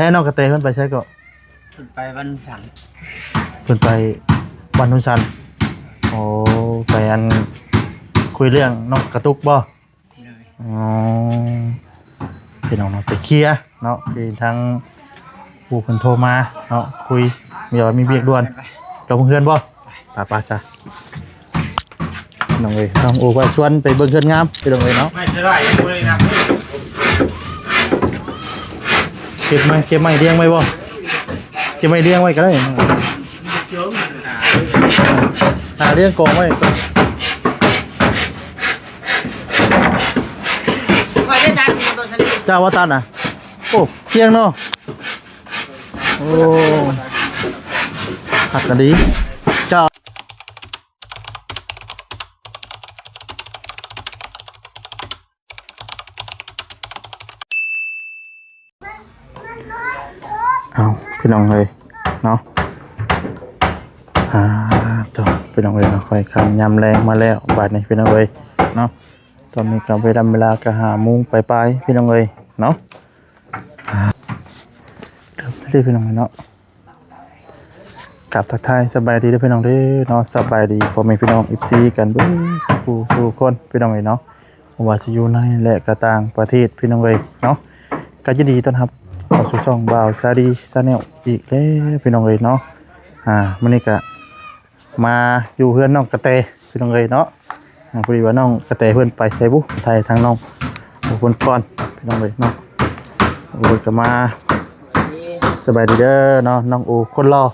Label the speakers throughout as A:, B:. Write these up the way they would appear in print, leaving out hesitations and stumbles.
A: ให้น้องกระเตเพิ่นไปใช้ก็
B: เพิ่นไปวันสัน
A: เพิ่นไปวันนุชันโอ้ไปอันคุยเรื่องน้องกระตุกบ่อ๋อพี่น้องเนาะไปเคลียร์เนาะที่ทางผู้เพิ่นโทรมาเนาะคุยมีว่ามีเบียกด่วนลงเฮือนบ่ป่าซะน้องเอ้ยน้องโอ้ว่าชวนไปเบิ่งเฮือนงามพี่น้องเอ้ยเนาะ
C: ไม่ใช่ไรเลยนะ
A: เก็บไม้เลี้ยงไว้บ่เก็บไม้เลี้ยงไว้ก็ได้เลี้ยงกองไว้เจ้าว่าตันน่ะโอ้เพียงเนาะโอ้หักกันดีเจ้าเอาพี่น้องเลยเนาะตัวพี่น้องเลยเนาะคอยคำยำแรงมาแล้วบาดนี้พี่น้องเลยเนาะตอนนี้ก็ไปดำเวลากะ5 โมงไปพี่น้องเลยเนาะเดี๋ยวไม่ได้พี่น้องเลยเนาะกลับทักทายสบายดีด้วยพี่น้องเด้อเนาะสบายดีพ่อแม่พี่น้อง14กันเบิ่งสู่คนพี่น้องเลยเนาะว่าสิอยู่ในและกระต่างประเทศพี่น้องเลยเนาะก็ยินดีต้อนรับเข้าสู่ช่องบ่าวซาดีชาแนลอีกแล้วพี่น้องเลยเนาะมื้อนี้ก็มาอยู่เพื่อนน้องกระเตพี่น้องเลยเนาะพอดีว่าน้องกระเตเพื่อนไปใส่บุไทยทางน้องคนก่อนพี่น้องเลยเนาะโอ้ยก็มาสบายดีเด้อเนาะน้องโอคนรอ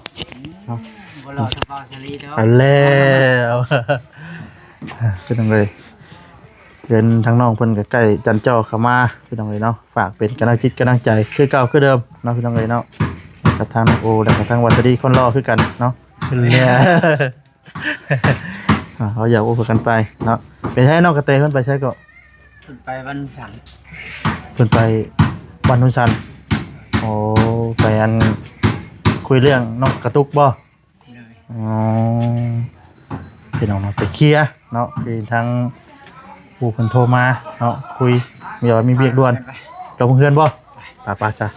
A: เนาะ
B: คนรอสปอร์ตลีเนาะ
A: แล้วพี่น้องเลยเดินทางน้องเพิ่นก็ใกล้จันเจ้าเข้ามาพี่น้องเลยเนาะฝากเป็นกำลังจิตกำลังใจคือเก่าคือเดิมเนาะพี่น้องเลยเนาะกับทางโอและกับทางวัดดีคนรอคือกันเนาะเขาอยากโอ้กันไปเนาะไปใช้น้องกระเตเพิ่นไปใช้ก็
B: เพิ่นไปวันสัน
A: เพิ่นไปวันนุชันโอ้ไปอันคุยเรื่องน้องกระตุกบ่อ๋อพี่น้องเนาะไปเคลียร์เนาะที่ทางผู้เพิ่นโทรมาเนาะคุยมีว่ามีเบียกด่วนลงเฮือนบ่ป่าซะ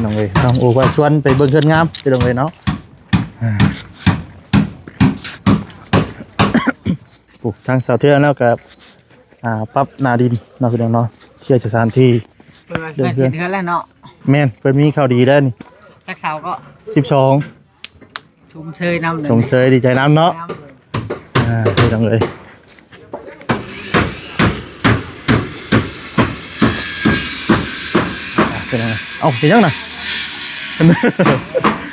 A: น้องเอ้ยน้องโอ้ว่าชวนไปเบิ่งเฮือนงามพี่น้องเอ้ยเนาะทางสาวเทือนแล้วกับปั๊บนาดินเนาะพี่น้องเนาะเที่ยวสถานที่
B: เพิ่นเดือนแล้วเนาะ
A: แม่นเพิ่นมีข่าวดีแล้วนี่
B: จักเสาก็
A: 12
B: ชมเชยน้ำเลย
A: ชมเชยดีใจน้ำเนาะพี่น้องเอ้ยเป็นยังไงเอาเป็นยังไง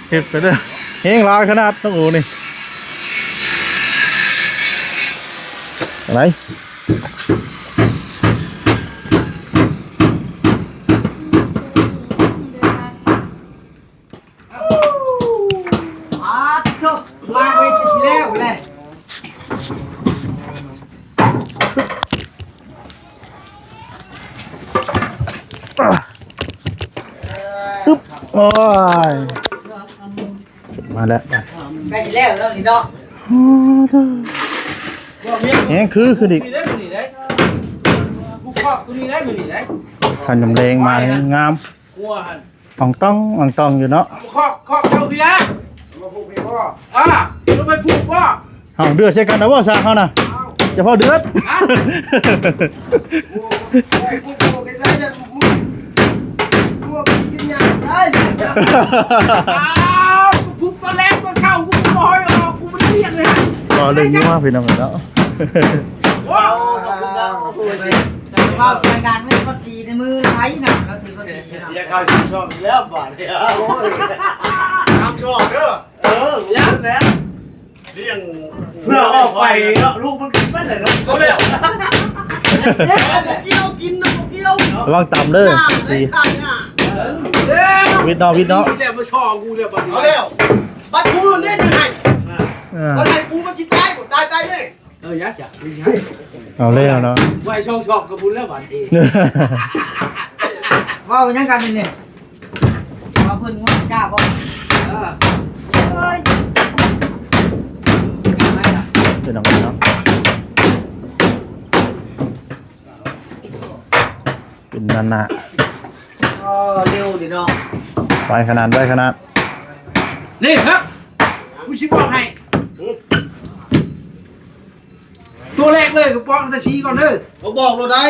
A: เห็ดไปเด้อเฮงลายขนาดต้องโอ้นี่อะไร
B: มาไปที่แล้วเลย
A: ตึ๊บโอ้ยมาแล้ว
B: ไปแล้วนี่เนาะ
A: แหงคือดิขันยำแดงมางามอ่องต้องอยู่เนาะ
C: คอกเจ้าพี่นะมาผูกพี่พ่อต้องไปผูกพ่อ
A: เอาเดือดใช่กันนะว่าสร้างเขานะอย่าพอเดือด
C: ผูกตัวแรกตัวเช่ากูบอยออกกูไม่เรียกเลย
A: ก็เลยยิ่งว่าพี่น้องเลยเนาะ
C: ว้าว
B: แต่ว่าเสียงดังไม่พอดีในมือไว้นะเราถือก็เดือด
C: อย่าเข้าชอบแล้วบาดเนี่ยทำชอบเด้อยันแล้วเลี้ยงเพื่อออกไปเนาะลูกมันกินไม่เลยเนาะเอาแล้วเกี่ยวกินนะเกี่ยว
A: ระวังต่ำเด้อสิวิทย์เนาะ
C: เดี๋ยวมาชอกูเดี๋ยวบัดนี้เอาแล้วบัดกูเล่นยังไงอะไรกูมันชิตายหมดตายเลยยักษ์จ้ะ
A: เอาเล่นเนาะ
C: ไว้ชอบกับบุญแล้วบัดนี้
B: ว่าเป็นยังกันเนี่ยว่าเพิ่นงกล้าบ่
A: เป็นอะไรเนาะเป็นนานา
B: เร็วดิน้อง
A: ไปขนาดไปขนาด
B: นี่ครับกูชิบอกให้ตัวแรกเลยกูบอกตะชี้ก่อนเด้อ
C: เขาบอกเราได้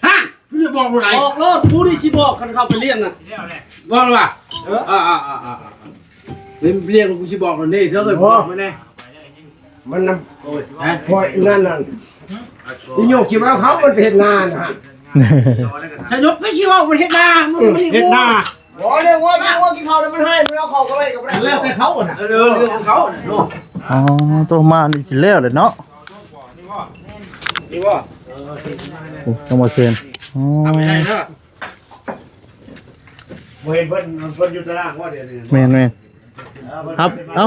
B: ฮะพี่จะบอกกูไหน
C: บอกรถผู้ที่ชิบอกคันเข้าไปเลี้ยงน่ะ
B: บอกเลยว่าเรียกกูชิบอกก่อนนี่เธอเคยบอกมาแน่
D: มันนะพอยนั่นน่ะที่โยกคิดว่าเขามันเป็นงานฮะ
B: ชายกไม่คิดว่ามันเฮ็ดนามัน
C: เฮ็ดหน้า
D: บอกเลยว่ากินข้าวแล้วมันให้มันเอาของอะไรกับมัน
C: แล้วแต่เขาน่ะ
B: เรื่องของเขา
A: อ๋อตัวมานี่สิแล้วเลยเนาะ
C: นี่ว่า
A: โอ้ต้องมาเซ็นอ๋อ
C: บ่เห็นเพิ่นอยู่ตารางว่าเดี๋ยวนี้
A: แม่นแม่นครับเอ้า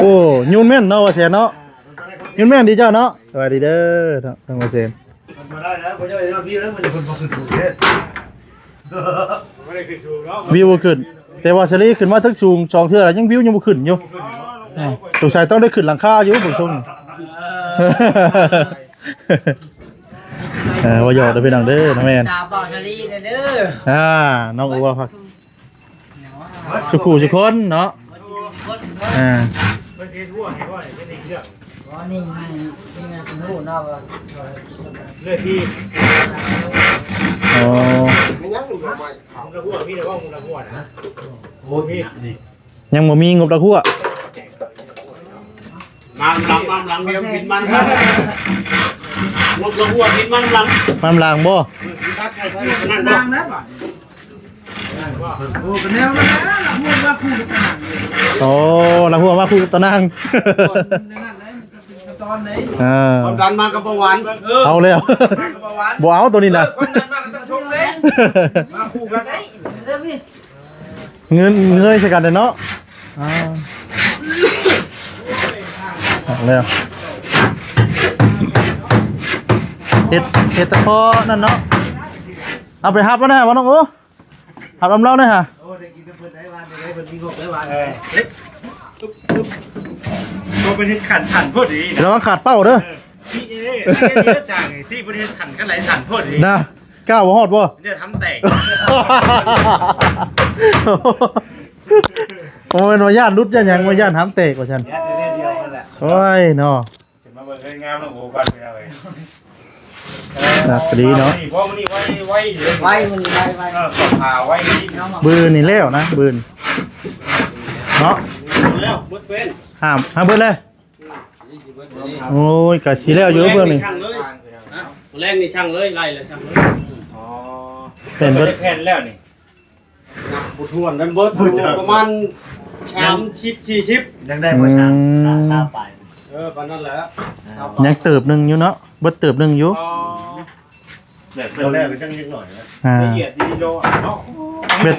A: โอ้ยูนแม่นเนาะว่าเซ็นเนาะยูนแม่นดีเจ้าเนาะสวัสดีเด้อต้องมาเซ็น
C: มาได้แล้วบ่จะไปพี่แล้วมันจะคนบ่ขึ้นสูงเด้ไม่ได้ขึ้นสูงเนาะ
A: วิวบ่ขึ้น แต่ว่าสลีขึ้นมาทึกสูง2เทื่อแล้วยังวิวยังบ่ขึ้นอยู่สงสัยต้องได้ขึ้นหลังคาอยู่ผมส่งว่าหยอกเด้อพี่น้องเด้อน้องแม่น
B: ตาบอดชลีเด้อ
A: น้องอัวครับสุขุสุคนเนาะอ่า
B: นี่ไงสนุกเนาะ
C: เลือดที่
A: อ๋อ
D: ไม่งั้นมันทำไม
C: มึงละหัวพี่เดี๋ยวว่ามึงละหัวนะโอ้พี่นี่
A: ยังบ่มีงบตะคั่ว
C: มันหลังเดียวกินมันครับงบละหัวกินมันหลัง
A: มันลางบ่
C: ตัดใส่นั่น
B: นางนะบ่โอ้เป็นแนวแล้วนะพูดว่าคู่กัน
A: โอ้ละหัวมาคุยกับตะนาง
B: ตอนไหน
C: ความดันมากับเบาหวาน
A: เอาแล้วบ่เอาตัวนี้นะ
B: คนนั้นมาก็ต้องชงเลยมาคู่กันได้เริ่มนี่
A: เงินใช้กันเด้อเนาะเอาแล้วเฮ็ดตะพอนั่นเนาะเอาไปหับแล้วนะบ่น้องโอ้หับลำเล่าหน่อยฮะ
E: ตัวเป็นขันขันพอดี
A: ระวังขาดเป้าเด้อ
E: ที่นี่จ่างที่ประเทศขันกันหลายขันพอดี
A: นะก้าวบ่ฮอดบ่
E: จะทำแตก
A: โอ้ยหน่วยย่านรุดย่านหยังหน่วยย่านหามเตกว่าฉัน
C: ยัดเดียวกันแหละ
A: โอ้ยเนาะ
E: เห็นมาเบิกงามแล้วโอ้กันไปเลย
A: น่าดีเนาะ
E: เพราะมันนี่ไว้
B: ไว้มันไว้
E: ขอบผ่าไว้ที่น้อง
A: บืนนี่แล้วนะบืนเนาะ
C: แล้วมืดเป็น
A: ห้ามเบิดเลยโอ้ยกะสิแล้วอยู่เบิ่งนี่
C: ช่างเลยแรงนี่ช่างเลยไล่เลยช่างเลย
E: อ๋อ
A: เป็นเบิด
E: แผ่นแล้วนี่
C: นับบุทวนนั้นเบิดประมาณ30-40
D: ยังได้บ่ชาชาไป
C: ปานนั้นแหละ
A: ยังเติบหนึงอยู่เนาะเบิดเติบหนึงอยู่
E: อ๋อแบบ
D: เดี๋ยวแรกก็จังนิดหน่อยนะ
E: ละเอียดดีโลเนาะ
A: เบ็ด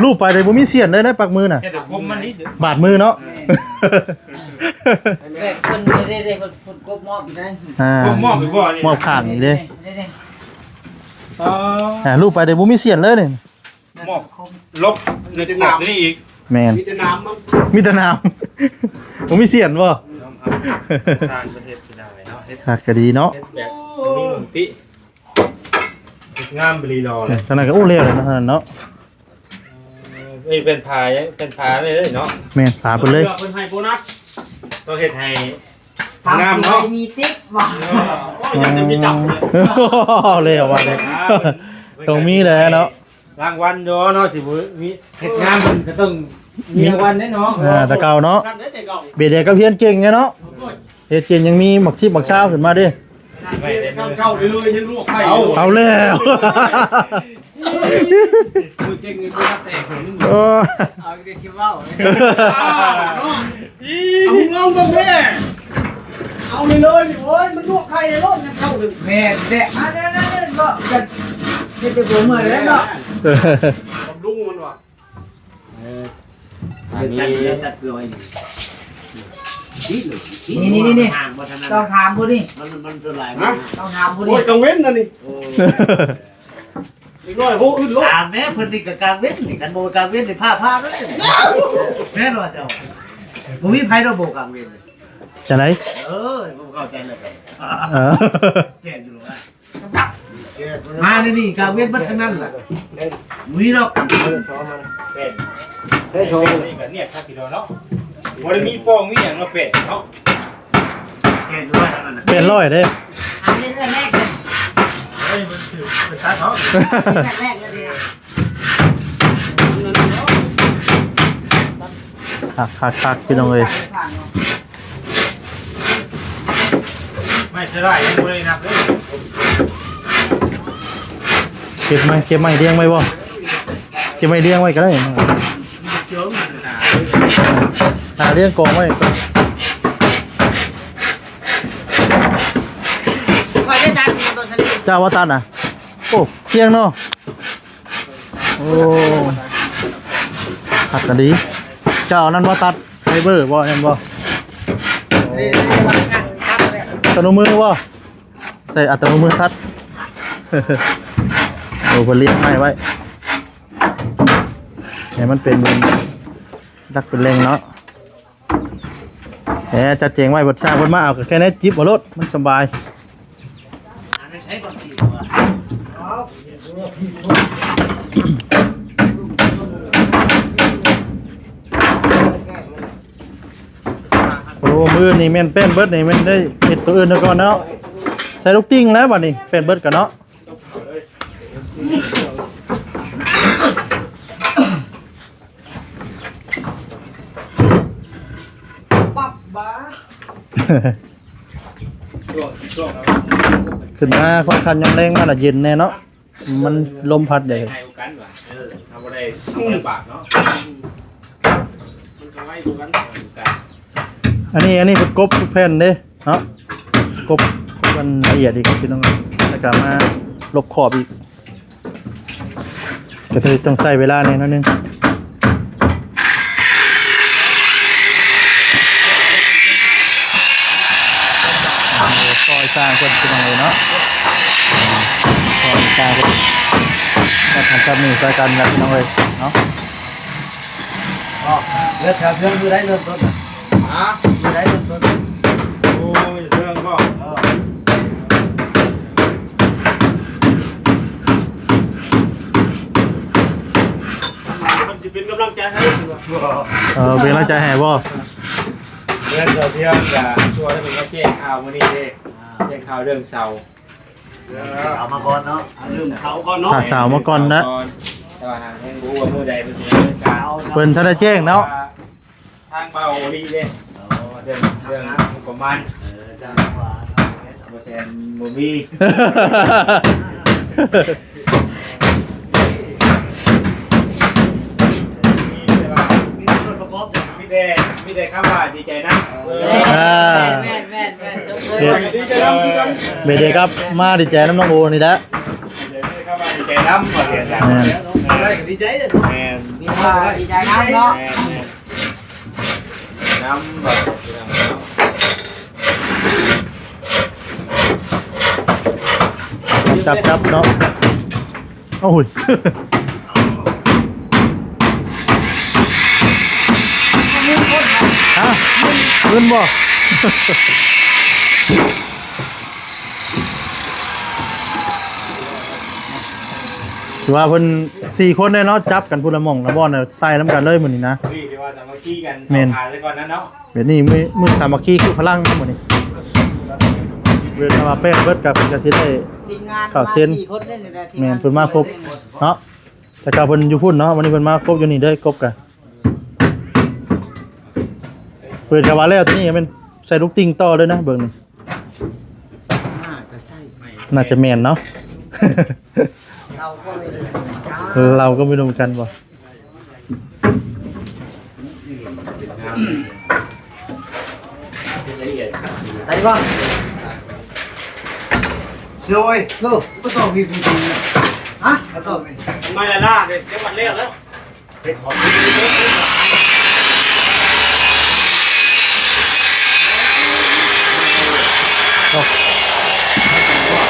A: รูปไปได้บ่มีเสียนเลยนะปักมือน่ะ
E: แค่แต่คมมันนิด
A: บาดมือเนาะ
B: แม่คนได้คนกบมอบอยู่ได้
E: คมมอบไปบ่นี่
A: มอบข้างอีกเด้
E: อ๋อ
A: รูปไปได้บ่มีเสียนเลยนี่
E: มอบลบในที่หนักนี่อีก
A: แม่น
C: มีแต่น้ำมัน
A: มีแต่น้ำ บ่มีเสียนบ่
E: สร้างประเทศที่ได้เนาะเฮ็ด
A: หักก็ดีเนาะ
E: แบบมีหนุนติงามบรีรอเลย
A: ทางนั้นก็โอ้แล้วเลยนะเนาะ
E: เป็นพายเลยเนาะ
A: แม่นพาไปเลย
C: เพิ่นให้โบนัส
E: ต้องเฮ็ดให้
B: งามเนาะมีติ๊กว่ะ
C: อยากจะมีจับเลย
A: แล้วว่าเลยต้องมีแหละเนาะ
E: รางวัลเนาะสิบ่มีเฮ็ดงานมันก็ต้องมีรางวัลแน่เนาะ
A: แต่เก่าเนาะ
C: ท่านได้แต่เก่า
A: เบียดเด็กก็เพี้ยนเก่งไงเนาะเฮ็ดเก่งยังมีหมักชิบหมักชาวขึ้นมาดิ
C: ท่านเข้าเรื่อยๆยังลวกไข่
A: เอาแล้ว
B: กูเจ๊งเงินกูแตกคนนึง
A: โอ้
B: เอาเดี๋ยวชิว่า
C: เอาลองกันแม่เอาเลยโอ้ยมันลวกไข่เลยรถเข้าถึง
B: แม่แดกอ่ะนั่นก็จะผมเหมือนแล้วเนาะ
C: บำรุงมันว่ะ
E: อันนี้
D: จัดเลย
B: นี่ต้องถามบุนี่
D: มันเป็นไร
C: นะ
B: ต้องถามบุ
C: โอ้
B: นี่
C: ยกังเว้นนะนี่อีกหน่อยโหอื่นลวก
D: ตามแม่เพิ่นนี่กับการเว้นนี่กันโบการเว้นนี่ผ้าด้วยแม่นว่าเจ้าบ่มีไผดอกโบการเว้น
A: จะไหน
D: ผมเข้าใจแล้ว
A: เออ
D: แก่อยู่ว่า มานี่กาเวียนบัดทั้งนั้นล่ะมีดอกกับ
E: เป็นใช่โชว์นี่ก็เนี่ยครับพี่น้องเนาะบ่ได้มีปองมีหยังเนาะเป็ดเนาะ
D: แก่ด้วยทั้งนั้นน่ะ
A: เป็นร้อยเด้
B: อันนี้เรื่องแรกเลย
E: เฮ้ยมันถือเป็นตัดเนาะ
B: นี่แผ่นแรกเลยนะ
A: คักพี่น้องเอ้ย
E: ไม่ใช่ได้ยังบ่ได้นับเด้อ
A: เก็บไม้เลี้ยงไว้บ่เก็บไม้เลี้ยงไว้ก็ได้
E: เจิมมันน่ะ
A: หาเลี้ยงกองไว้
B: ก่อนได้ดันโดนทะเล
A: เจ้าว่าตัดน่ะโอ้เพียงเนาะโอ้หักกันดีเจ้านั่นว่าตัดไฟเบอร์บ่นั่นบ่
B: เรียกว่าข้างตั้งเลย
A: อัตโนมือบ่ใส่อัตโนมือตัด โอ้เพิ่นเลี้ยงไม้ไว้ให้มันเป็นรักเป็นแรงเนาะแหมจัดเจงไว้บ่สร้างเพิ่นมาเอาแค่นี้จิบบ่รถมันสบาย
D: อันนั้นใช้บ่สิว่า
A: โอ้มือนี่แม่นเป็นเบิดนี่แม่นได้เฮ็ดตัวอื่นแล้วก่อนเนาะใส่ลูกติ้งแล้วบัดนี้เป็นเบิดกันเนาะ
B: ปั๊บบ้า
E: ช่วงแล้ว
A: ขึ้นมาค่อนข้างยังแรงมาละเย็นแน่เนาะมันลมพัดใหญ่
E: ให้กันว่ะทำบ่ได้ทำลำบากเนาะมันทำให้ดูกันกัน
A: อันนี้เป็นกบทุกแผ่นเด้เนาะกบมันละเอียดอีกพี่น้องแล้วก็มาลบขอบอีกก็เลยต้องใช้เวลาหน่อยนึงซอยสร้างคนพี่น้องเลยเนาะซอยสร้างคนมาทำกับมือซอยกันนะพี่น้องเลยเนาะ
D: เลือดแถวเพื่อนมือได้เริ่มต้น
E: ฮะ
D: มือได้เริ่มต้น
E: โอ้ยเรื่องบ่มันจะเป็นกำลังใจให้
A: เป็นกำลังใจให้บ่
E: เรื่องเที่ยวจะช่วยให้เป็นแค่แจ้งข่าวมื้อนี้เด้แจ้งข่าวเรื่องเสา
D: เอามาก่อนเนาะ
C: ลืมเขาก่อนเนาะ
A: ถ้าสาวมาก่อนนะ
E: แต่ว่าทางแห่งรู้ว่ามื้อใดเป็นสิดำเนินการ
A: เพิ่นถ้าได้แจ้งเนาะ
E: ทางเบาลีเด้เรื่องประมาณ
D: จังหวะ
E: บ่แซนบ่มี
D: มีส่วนประกอบจาก
E: มีแต่คำว่าดีใจนะ
B: แม่จบเลย
A: เดี๋ยว
E: ดีใจนะคือกัน
A: เบเดครับมาดีใจน้ำน้องโอนี่แหละ
E: เดี๋ยวคำว่าดีใจน้ำบ่เรียนจ้ะ
A: แม่น
D: อะไรก็ดีใจเลย
E: แม่น
B: มีว่าดีใจน้ำเนาะ
E: น้ำแบบ
A: จับเนาะโอ้ย ฮะขึ้นบ่ ถือว่าเพิ่น4คนเนาะจับกันพุ่นละหม่องละบ่อนน่ะใส่น้ำกันเลยมื้อนี้นะ
E: นี่ที่ว่าสามัคคีกัน
A: แม่น
E: ผ่านไปก่อนนั้นเนาะ
A: เดี๋ยวนี้มือสามัคคีคือพลังทั้งหมดนี่เวลามาเป็นเบิดกับเพิ่นก็สิได้
B: ทีมงาน
A: ข่าวเซ็น
B: 4คนเล่นอยู่แล้วที
A: แม่นเพิ่นมาครบเนาะแต่ก็เพิ่นอยู่พุ่นเนาะวันนี้เพิ่นมาครบอยู่นี่เด้อครบกันเปิดกะว่าแล้วที่นี่มันใส่ลูกติ่งต่อเลยนะเบิ่งนี่
B: จะใส่
A: น่าจะแม่นเนาะ
B: เราก็เลย
A: เราก็ไม่รู้เหมือนกันบ่
E: ละเอียด
B: ไปบ้าง
D: ช่วยก็ต้องมีจริงๆ
B: ฮะ
D: ก็ต้องมี
C: ไม่ละล่าเลยจังหวัดเลี้ยงแล้ว
D: เป็นของ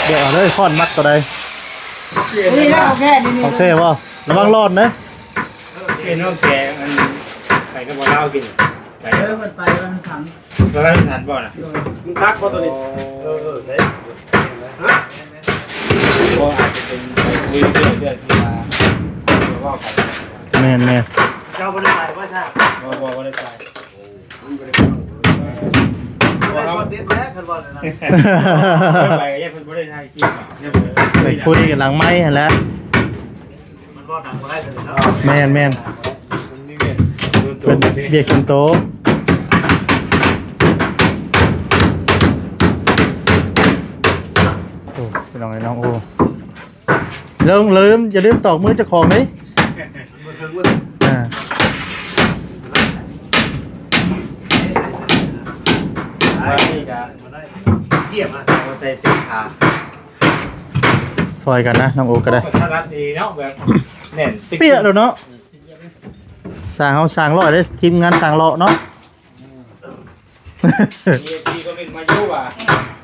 A: เดี๋ยวเอาเลยค้อนมัดตัวใด
B: นี่แล้วโอเคนี่
A: โอเคบ่ระวังรอดนะ
E: เอ็นน้องแกมันไปกับบ่เล่ากินไป
B: เออมันไปมันขัง
E: แล้วสันบ่น่ะ
C: มึงพักคนตัวนี้
D: ใช่
C: ฮะ
E: ว่าอาจจะเป็นคุยเรื่องที่มาว่ากัน
A: แม่น
D: เจ้าบ่ได้ไปว่าใช่
E: ว่าได้ใจ
D: บ่ได้ชอบเด็ดแท้คันบ่เลยนะ
E: ไปก็ยังเพิ่นบ่ได้ทายกิน
A: ไปคุยกันหลังไม้หั่นแหล้ว
D: มันบ่ดังบ่ได้เลยเนาะ
A: แม่น
E: นี่เวียน
A: เป็นเบียกคนโตโอ้พี่น้องไอ้น้องโอ้อย่าลืมตอกมือเจ้าของไหม
D: บ่ถึงว่า
A: อ่า
E: นี่ก็
D: บ่ได้เยี่ยมอ่ะ
E: มาใส่เสื้อผ้า
A: ซอยกันนะน้องโอก็ได้
E: ถ้ารัดดีเนาะแบบแน่น
A: เปี้ยแล้วเนาะสร้างเขาสร้างร้อยได้ทีมงานสร้างเลาะเนาะ
E: มีก็เป็นมาอยู่ว่า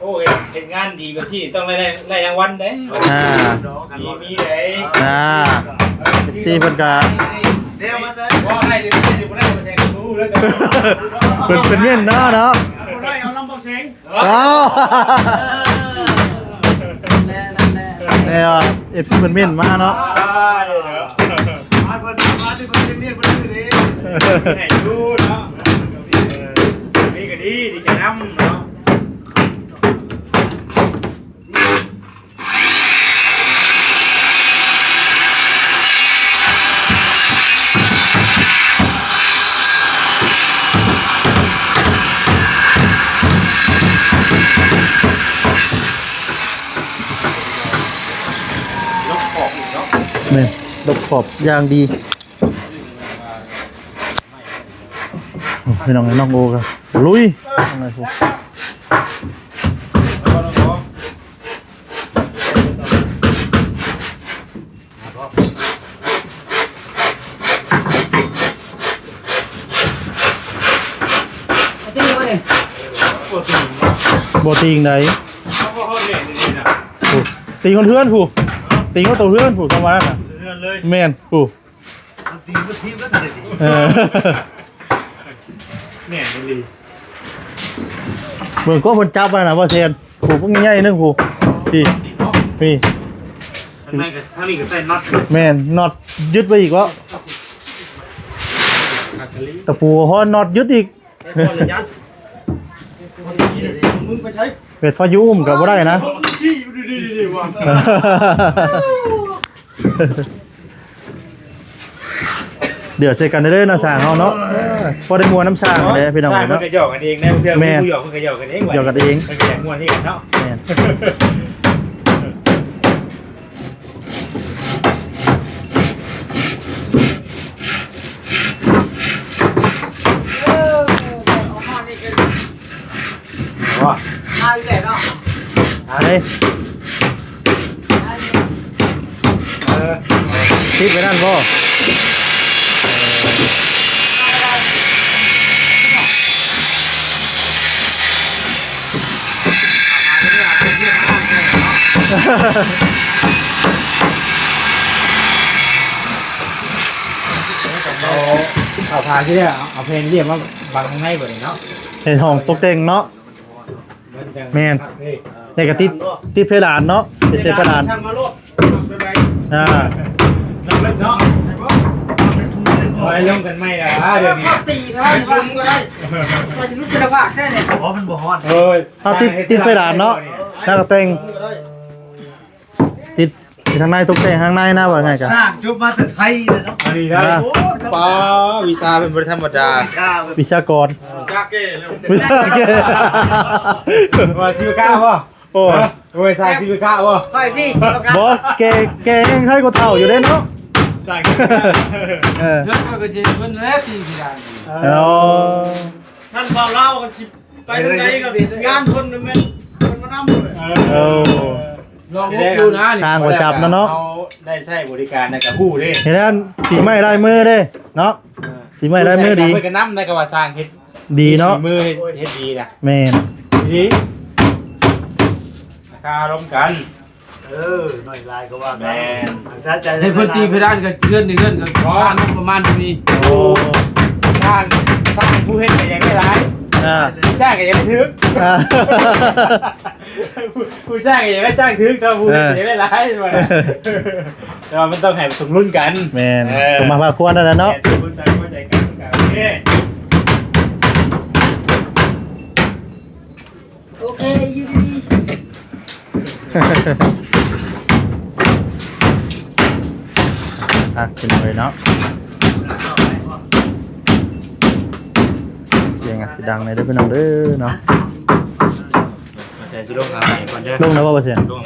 E: โอ้ยเห็นงานดีกว่าที่ต้องได้รางวัลเด้
A: อ่า
E: มีเด้
A: อ่าซีเพิ่นก็
D: เดี๋ยวมันได้
E: ว่าได้หรือไม่ได้บ่ได้บ่แทงรู้แล้วแต่
A: เพิ่นเป็นเม่นเนาะเนาะ
C: บ่ได้เอาน้ำบ่เสง
A: อ้าว
B: แน่ๆ
A: เนี่ยเอฟซีเป็นเม่นมาเนาะ
D: มาเพิ่นมาที่เพิ่นเรียนเพิ่นคือนี่
E: ให้ดูเนาะนี่ก็ดีจะนำเนาะ
A: แม่นดอกขอบอย่างดีโอ้พี่น้องไอ้น้องโอครับลุยอะไรพวก
B: ตีมาเนี่ย
A: บ่ตีงไหน
E: เขาเด่นนี่นะ
A: ผู้ตีคนเพื่อนผู้ตีคนตัวเพื่อนผู้เข้ามาน่ะ
E: เรื่องเลย
A: แม่นผู้
D: มันตีบ่ทีมแล้วได้ดิ
A: เออ
E: เนี่ยดี
A: เบิ่งก็เพิ่นจับมาน่ะบ่เซียนผู้พวกใหญ่ๆนึงผู้พี่พี่
E: ข้างในก็ข้างนี้ก็ใส่น็อต
A: แม่นน็อตยึดไว้อีกวะ
E: คาคาลี
A: ตะปูฮ้อนน็อตยึดอีก
C: มึงไปใช้
A: เป็ดพายุอุ้มก็บ่ได้นะ
C: ชี้ดีๆว่ะ
A: เดี๋ยวใส่กันเด้อๆนะสร้างเฮาเนาะพอได้มวนน้ำสร้างเด้พี่น้อง
E: ใช่มัน
A: เนาะ
E: ก็หยอกกันเองนะเพื่อนผู้หยอกมันก็หยอกกันเอง
A: หยอกกันเอง
E: มันก็อยากม่วนที่กันเนาะ
A: แม่น
B: เอาข้อนี้กัน
E: ว่า
B: เอาอีกแล้วเนาะ
A: เฮ้ย คิดไปนั่นบ่
E: เอาพาที่เนี่ยเอาเพลงเรียกว่าบังข้างในบ่นี่เนาะ
A: เห็นห้องตกแต่งเนาะ แม่น แต่ก็ติดเพดานเนาะติดเศษเพดาน
C: ช่างมาโลดไปไป
A: อ่า
E: น้ำเล็กเนาะไปลงกันไม่ละเดี๋ยวนี้
B: ก็ตีเท่านั้นว่าก็ได้ก็จะรู้จะระบาดแค่เนี่ย
D: เพราะมันบ่ฮ้อน
E: เอ้ย
A: เอาติดเพดานเนาะแล้วก็แต่ง
C: ก็ได้
A: ติดทางในตกแต่งข้างในนะว่าไงกัน
D: สร้างจบมาแต่ไทยเลยเนาะ
E: อันนี้ได้ป้าวีซ่าเป็นบริธรรมดา
D: วิชาเว้ย
A: วิชากร
C: ซาเก้เร็ว
A: วิชาเก
E: ว่าซิวก้าป่ะ
A: โอ้
E: โอ้ยสายซิวก้าป่ะ
B: ค่อยพี่สิบกัน
A: บอสแกยังให้กูเท่าอยู่เลยเนาะ
E: สาย
A: เออ
B: เพื่อนก็จะเพื่อนแล้วตีพี่ดัน
A: เอา
C: ท่านเบาเล่ากันสิไปทางไหนกับงานคนนึงแม่นคนมานั่งหมดเลย
A: เอา
B: ลองดูนะ
A: สร้างหัวจับนะเนาะ
E: เขาได้ใช้บริการในกับผู้ดิ
A: เห็นแล้วสีไม้ได้มือเด้เนาะสีไม้ได้มือดี
E: เพื่อนกันน้ำในกับว่าสร้างเฮ็ด
A: ดีเนาะ
E: มือเฮ็ดดีนะ
A: แม่น
E: ดีราคาร่วมกัน
D: หน่อยลายก็ว่า
E: แม่น
D: ถ้าใจ
B: ให้เพื่อนตีพี่ดันกับเพื่อนเพื่อนกับประมาณนี้
A: โอ้
E: สร้างผู้เฮ็ดก็ยังได้หลาย จ้างก็ยังไม่ถึงผู้จ้างก็ยังไม่จ้างถึงแต่ผู้ยังไม่ร้ายมาแต่ว่ามันต้องให้สมรุ่นกัน
A: แมนสมมาพาควรนั่นแหละเนาะ
E: สมรุ่นกันเข้าใจกันโอเค
B: โอเคยืนดี
A: ขึ้นเลยเนาะเสียงอาจสิดังเลยเด้อพี่น้องเด้อเนาะ
E: มาใส่ชุดลงอะไรก่อนเด้อ
A: ลงแล้วบ่เปอร์เซ็นต์
E: ลง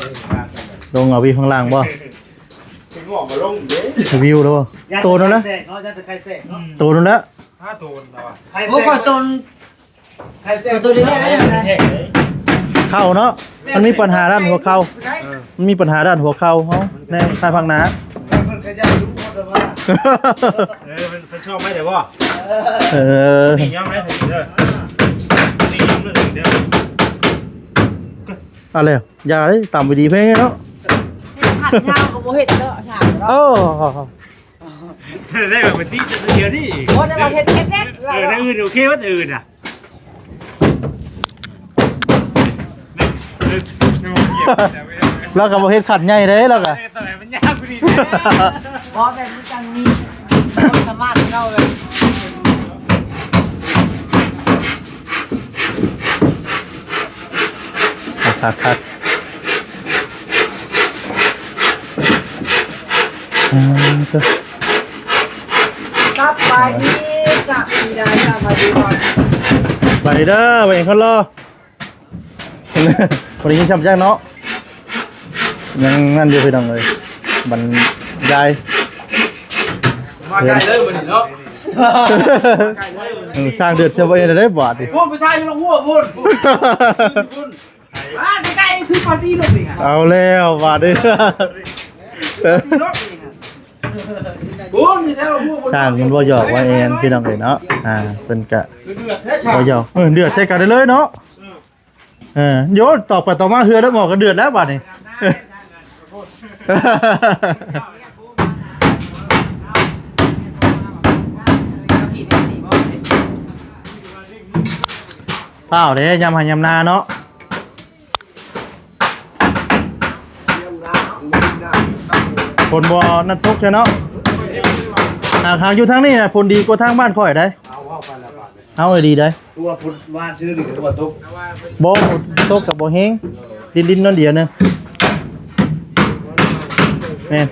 A: ลงเอาวิวข้างล่างบ่
E: ถึงบอกมาลงเด้
A: วิวแล้วบ่โตแล้วนะ
D: เขาจะใครเสกเนาะ
A: โตแล้วนะ
E: ถ้าโดนเราอะ
D: ใคร
B: โอ้
D: เสก
B: ก่อนต้น
D: ใครเสก
B: ตัวเล็กๆได้ยังไง
A: เข้าเนาะมันมีปัญหาด้านหัวเข่ามันมีปัญหาด้านหัวเข่าเขาในภายภาคหน้า
D: มันก็จะรู้หมดว่า
E: มันชอบไหมเดี๋ยวว่า
A: เออ
E: นี่ย้ำไหมถึงเด้อนี่ย้ำเลยถึงเด้อ
A: อะไรอ่ะอย่าเลยต่ำไปดีเพลงเนาะ
B: ผัดข้าวกับโบเห็ดเนาะฉากเนาะ
A: โอ้
E: ได้แบบที่จะเดียวนี่
B: โอ้ได้มาเห็ดเล็กๆ
E: ได้อื่นโอเคว่าอื่นอ่ะ
A: เรากับเฮ็ดขัดใหญ่เลยเรากับ
E: แต่มันยากกว่านี้
B: เพราะแต่มันจังมีคนสามารถเข้าเลย
A: ขัด
B: กลับไปที่กลับมีได้กลับมาดูก่อน
A: ไปเด้อไปเห็นคนรอวันนี้ยังจำจังเนาะยังนั่นเดียวไปดังเลยบรรยาย
E: มาไกลเลยมันเนาะ
A: สร้างเดือดเชฟเองได้บาทดิ
E: พูดไปท้ายยังหัวพูด
B: ใกล้ๆคือปาร์ตี้รถนี่ค่ะ
A: เอาแล้วบาทดิ
B: ปาร์ตี้รถนี่ค่ะพูดมีแท้ว่าพูด
A: สร้างมันบ่หยอกว่าเองพี่น้องเลยเนาะเป็นกะ
E: เดือดแท้ชา
A: บ่หยอกเดือดใช้กันได้เลยเนาะโยนต่อไปต่อมาเฮือได้หมอกกันเดือดแล้วบาทนี่เปล่าเด้ยำหันยำนาเนาะผลบ่นั่นทุกใช่เนาะหางอยู่ทางนี้นะผลดีกว่าทางบ้านข่อยได้เอาเลยดีได้
D: ตัวพุทธวานชื่อหรือตัวทุก
A: บ่ตกกับบ่แห้งดินนั่นเดียวนึงแม่น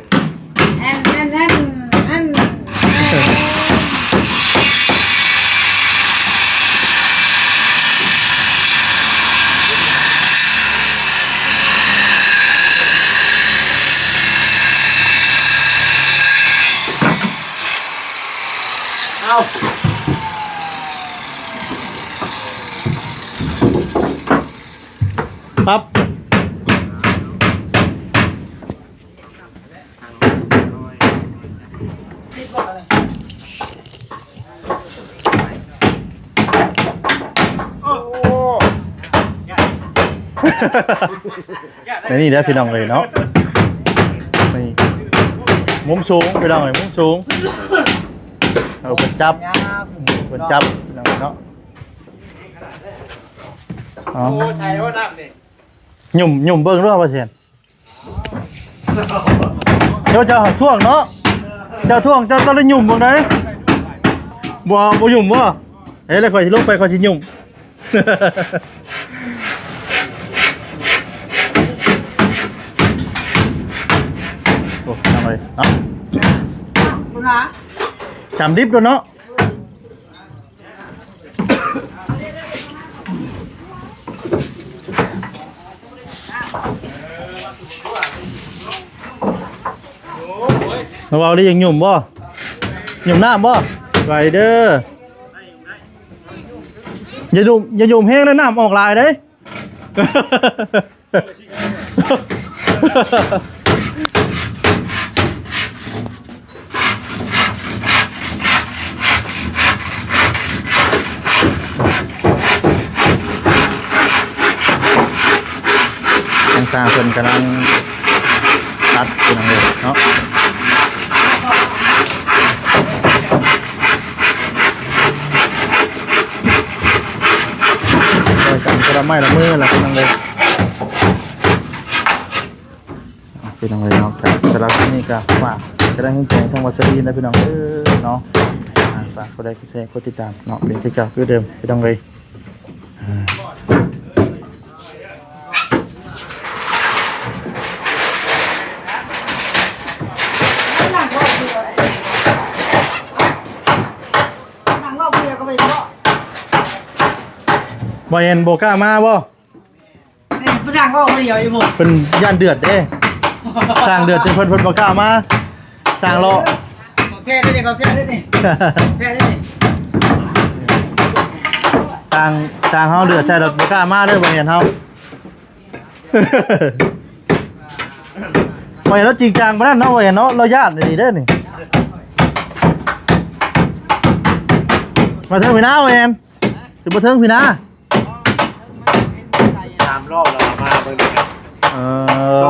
B: อัน
A: ปั๊บในนี่ได้พี่น้องเลยเนาะนี่มุมสูงพี่น้องเลยมุมสูงเอาเป็นจับเป็นจับพี่น้องเนาะอ๋อ
E: โอ้ใช่ว่าน้ำเนี่ย
A: หยุ่มเบิ้งด้วยว่าเสียนเจ้าท่วงเนาะเจ้าท่วงเจ้าต้องได้หยุ่มบ่ได้บ่หยุ่มบ่เฮ้ยแล้วข่อยสิลงไปข่อยสิหยุ่มโอ้ทำอะไรเนาะ
B: คุณนะ
A: จำดิบด้วยเนาะเราเอาได้ยังหยุ่มบ่หยุ่มน้ำบ่ไปเด้ออย่าหยุ่มแห้งแล้วน้ำออกลายเด้ทางสร้างคนกำลังตัดเป็นอะไรเนาะ ไม้ละมือละพี่น้องเลยพี่น้องเลยเนาะครับสำหรับที่นี่ก็ฝากจะได้ให้ใจทั้งวัสดีนะพี่น้องเนาะฝากกดไลค์กดแชร์กดติดตามเนาะเป็นที่เก่าคือเดิมพี่น้องเลยบ่เห็นโบก้ามาบ่
B: นี่ผู้นางก็เดียวอยู่หมด
A: เป็นย่านเดือดเด้สร้างเดือดจนเพิ่นบ่กล้ามาสร้างรอ
B: ของแท้ได้นี่ของแท้ได้นี่แท้ได้นี่
A: สร้างเฮาเดือดใช่รถบ่กล้ามาเด้อบ่เห็นเฮา บ่เห็นเราจริงจังบ่นั่นเนาะบ่เห็นเนาะเราย่านนี่เด้อนี่มาเทิงพี่นาบ่เห็นสิบ่เทิงพี่นา
C: 3 รอบแล้วมาเบิ่งกัน
A: เอ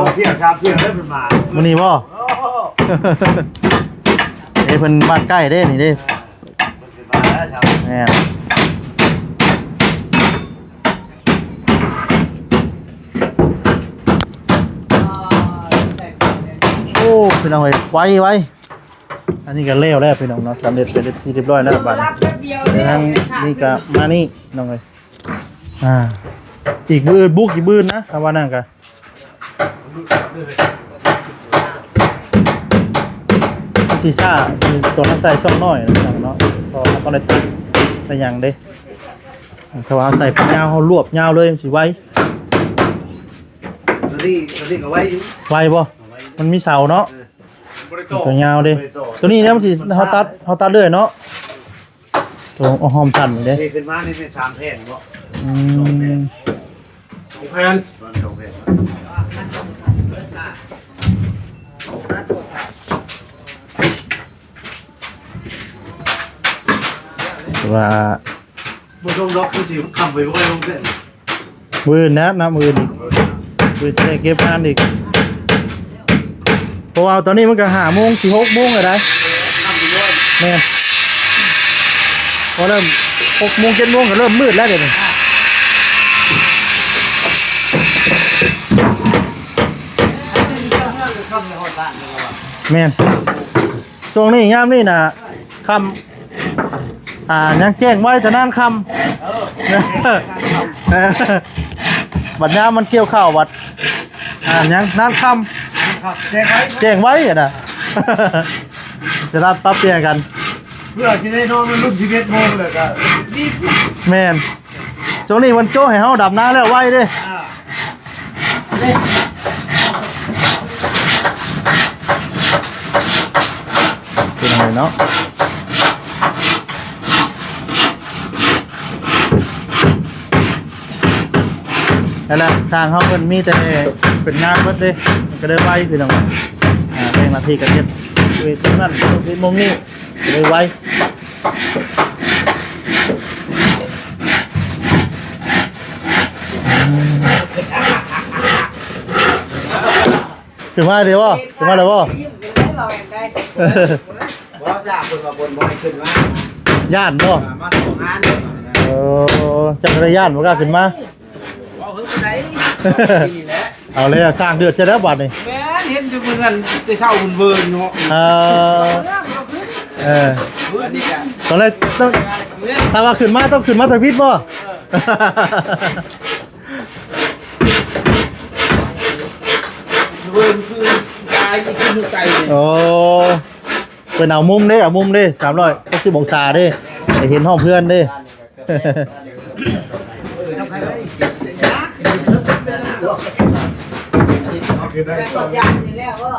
C: 2เที่ยว3เที่ยวได้เพิ่นมา
A: มื้อนี้บ่ เอ้เพิ่นบ้านใกล้เด้นี่เด้
C: เพิ่นมาแล้วครับ
A: แม่โอ้พี่น้องเอ้ยไวอันนี้ก็แล้วพี่น้องเนาะสำเร็จเป็นที่เรียบร้อยแล้วบัด
B: รับแป๊บเดียว
A: เดี๋ยวทางนี่ก็มานี่น้องเอ้ยอีกบื้อบุกอีกบื้อนะคำว่านั่นก็ซีซ่าคือตัวนั้นใส่ช่องน้อยนะพี่น้องเนาะพอตอนได้ตัดได้หยังเด้ถ้าว่าใส่เป็นยาวเฮารวบยาวเลยมันสิไว
C: ตอนนี้ก็ไว้อยู่
A: ไวบ่มันมีเสาเนาะ
C: บ่ได้โต
A: ตัวยาวเด้
C: บ่ได้โต
A: ตัวนี้เนี่ยมันสิเฮาตัดเรื่อยเนาะตัวเอาหอมสั่นนี่เด้
C: นี่ขึ้นมานี่เป็น3แผ่นบ่
A: อืม
C: 2แผ่น2แผ่น
A: ว่า
C: บ่ต้องล็อกคือสิคำไปบ่ได้ลงเด้อ
A: มือนะน้ำมืออีกมือจะได้เก็บงานอีกเพราะว่าตอนนี้มันก็5 โมงสิ6 โมงเลยนะแม่พอเริ่ม6 โมง 7 โมงก็เริ่มมืดแล้วเดี๋ยวนี้แม่นช่วงนี้ยามนี่นะคำยังแจ้งไว้แต่นั่นคำบัดยามมันเกี่ยวข้าวบัดยังนั่นคำ
C: ครับแจ้งไว้
A: แจ้งไว้อะนะ จะรับปรับเปลี่ยนกัน
C: เพื่อสิได้นอนรุ่น11โมงเลยก็ดี
A: แมนช่วงนี้วันโจ้ให้เฮาดับน้ำแล้วไว้เด้เป็นไงเนาะนั่นแหละสร้างเฮาเพิ่นมีแต่เป็นงานเบิดเด้มันก็ได้ไว้พี่น้องแบ่งหน้าที่กันเฮ็ดคือตรงนั้นตรงนี้มุมนี้เลยไว้ขึ้นมาเดี๋ยวบ่ขึ้นมาแล้วบ่
B: ว่าจะคนมาบนบ่ให้ขึ้นมา
A: ย่านบ่
B: มาส่งงาน
A: จักรยานบ่กล้าขึ้นมา
B: เอาขึ้นไปไหนนี่แหละ
A: เอาเลยสร้างเดือดใช่แล้วบัดนี่
B: แม่เห็นอยู่เหมือนกันแต่เช้าบุญเบิร์นเนาะ
A: อันนี้กันตอนแรกต้องถ้าว่าขึ้นมาต้องขึ้นมาทางพิษบ่
B: เบิร์นคือกายอีกคือไก่
A: โอ้เป็นเอามุมเด้เอามุมเด้360 องศาเด้ให้เห็นห้องเพื่อนเด้
C: คือได้
B: เป็นคนยานนี่แล้วว่า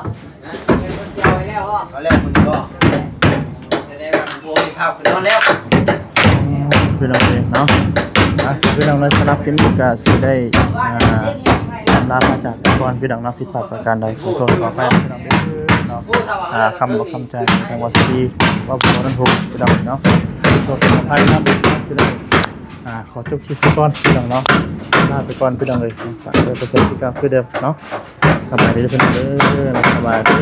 B: เป็นคนยาวแล้วว่าตอนแรกมันก็จะได้แบบโบยข้าวขึ้นนอนแล้ว
A: พี่น้องเองเนาะพี่น้องเลยสำหรับคลิปนี้ก็สิได้ลามาจากก่อนพี่น้องเนาะผิดพลาดประการใดขอโทษขออภัยพี่น้องเด้อเนาะคำบอกคำใจทางวัดดีว่าบ่นั้นถูกพี่น้องเนาะขอโทษขออภัยนะสิได้ขอจบคลิปซะก่อนพี่น้องเนาะลาไปก่อนพี่น้องเลยฝากเด้อไปเสร็จพี่ก็คือเดิมเนาะสบายดีพี่น้องเด้อสบายดี